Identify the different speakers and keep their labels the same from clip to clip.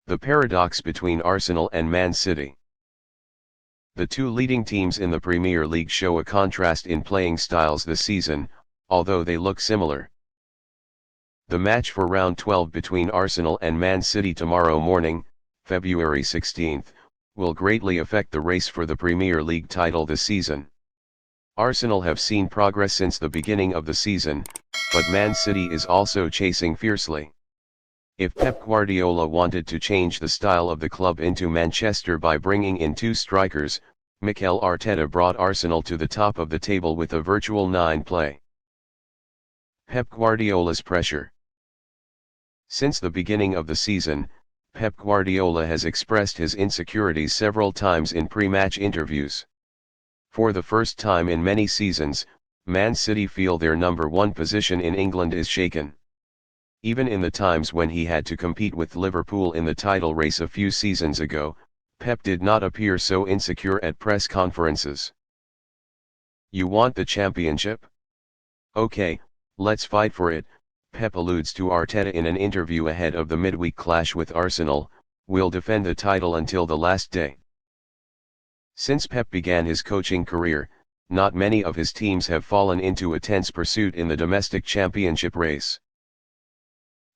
Speaker 1: The paradox between Arsenal and Man City. The two leading teams in the Premier League show a contrast in playing styles this season, although they look similar. The match for round 12 between Arsenal and Man City tomorrow morning, February 16, will greatly affect the race for the Premier League title this season. Arsenal have seen progress since the beginning of the season, but Man City is also chasing fiercely. If Pep Guardiola wanted to change the style of the club into Manchester by bringing in two strikers, Mikel Arteta brought Arsenal to the top of the table with a virtual 9 play. Pep Guardiola's pressure. Since the beginning of the season, Pep Guardiola has expressed his insecurities several times in pre-match interviews. For the first time in many seasons, Man City feel their number one position in England is shaken. Even in the times when he had to compete with Liverpool in the title race a few seasons ago, Pep did not appear so insecure at press conferences. "You want the championship? Okay, let's fight for it," Pep alludes to Arteta in an interview ahead of the midweek clash with Arsenal. "We'll defend the title until the last day." Since Pep began his coaching career, not many of his teams have fallen into a tense pursuit in the domestic championship race.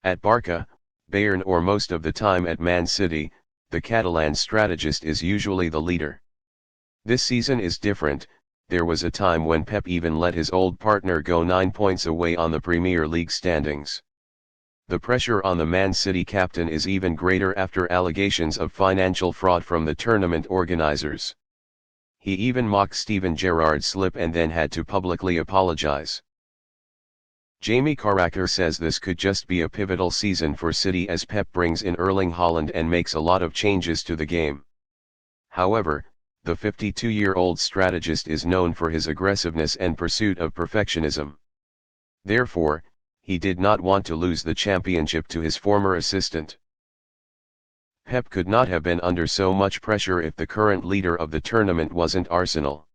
Speaker 1: At Barca, Bayern or most of the time at Man City, the Catalan strategist is usually the leader. This season is different. There was a time when Pep even let his old partner go 9 points away on the Premier League standings. The pressure on the Man City captain is even greater after allegations of financial fraud from the tournament organizers. He even mocked Steven Gerrard's slip and then had to publicly apologize. Jamie Carragher says this could just be a pivotal season for City as Pep brings in Erling Haaland and makes a lot of changes to the game. However, the 52-year-old strategist is known for his aggressiveness and pursuit of perfectionism. Therefore, he did not want to lose the championship to his former assistant. Pep could not have been under so much pressure if the current leader of the tournament wasn't Arsenal.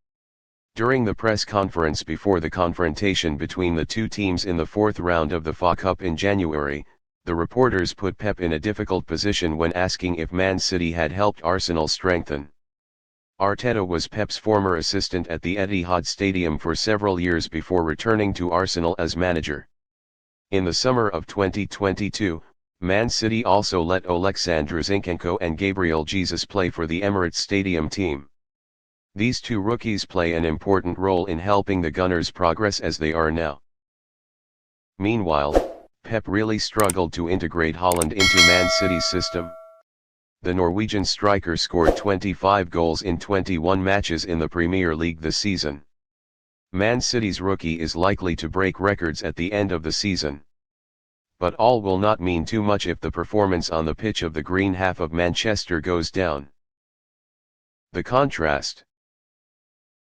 Speaker 1: During the press conference before the confrontation between the two teams in the fourth round of the FA Cup in January, the reporters put Pep in a difficult position when asking if Man City had helped Arsenal strengthen. Arteta was Pep's former assistant at the Etihad Stadium for several years before returning to Arsenal as manager. In the summer of 2022, Man City also let Oleksandr Zinchenko and Gabriel Jesus play for the Emirates Stadium team. These two rookies play an important role in helping the Gunners progress as they are now. Meanwhile, Pep really struggled to integrate Haaland into Man City's system. The Norwegian striker scored 25 goals in 21 matches in the Premier League this season. Man City's rookie is likely to break records at the end of the season. But all will not mean too much if the performance on the pitch of the green half of Manchester goes down. The contrast.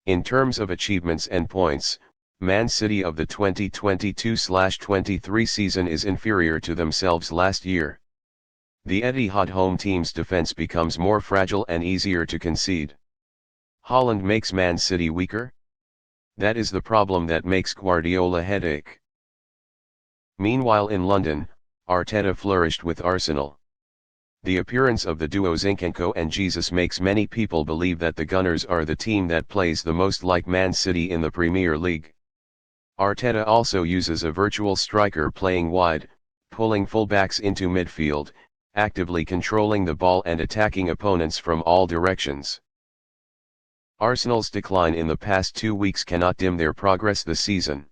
Speaker 1: In terms of achievements and points, Man City of the 2022/23 season is inferior to themselves last year. The Etihad home team's defense becomes more fragile and easier to concede. Haaland makes Man City weaker? That is the problem that makes Guardiola headache. Meanwhile in London, Arteta flourished with Arsenal. The appearance of the duo Zinchenko and Jesus makes many people believe that the Gunners are the team that plays the most like Man City in the Premier League. Arteta also uses a virtual striker playing wide, pulling fullbacks into midfield, actively controlling the ball and attacking opponents from all directions. Arsenal's decline in the past 2 weeks cannot dim their progress this season.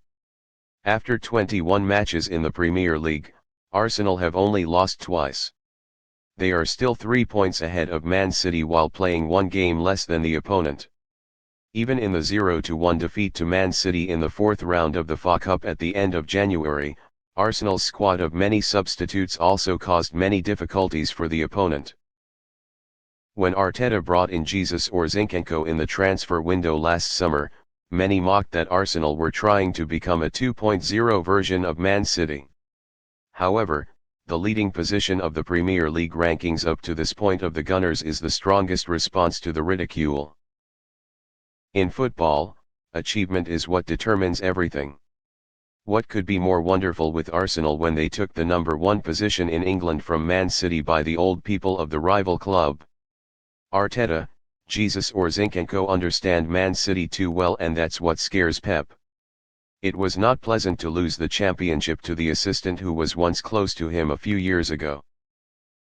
Speaker 1: After 21 matches in the Premier League, Arsenal have only lost twice. They are still 3 points ahead of Man City while playing 1 game less than the opponent. Even in the 0-1 defeat to Man City in the fourth round of the FA Cup at the end of January, Arsenal's squad of many substitutes also caused many difficulties for the opponent. When Arteta brought in Jesus or Zinchenko in the transfer window last summer, many mocked that Arsenal were trying to become a 2.0 version of Man City. However, the leading position of the Premier League rankings up to this point of the Gunners is the strongest response to the ridicule. In football, achievement is what determines everything. What could be more wonderful with Arsenal when they took the number 1 position in England from Man City by the old people of the rival club? Arteta, Jesus or Zinchenko understand Man City too well, and that's what scares Pep. It was not pleasant to lose the championship to the assistant who was once close to him a few years ago.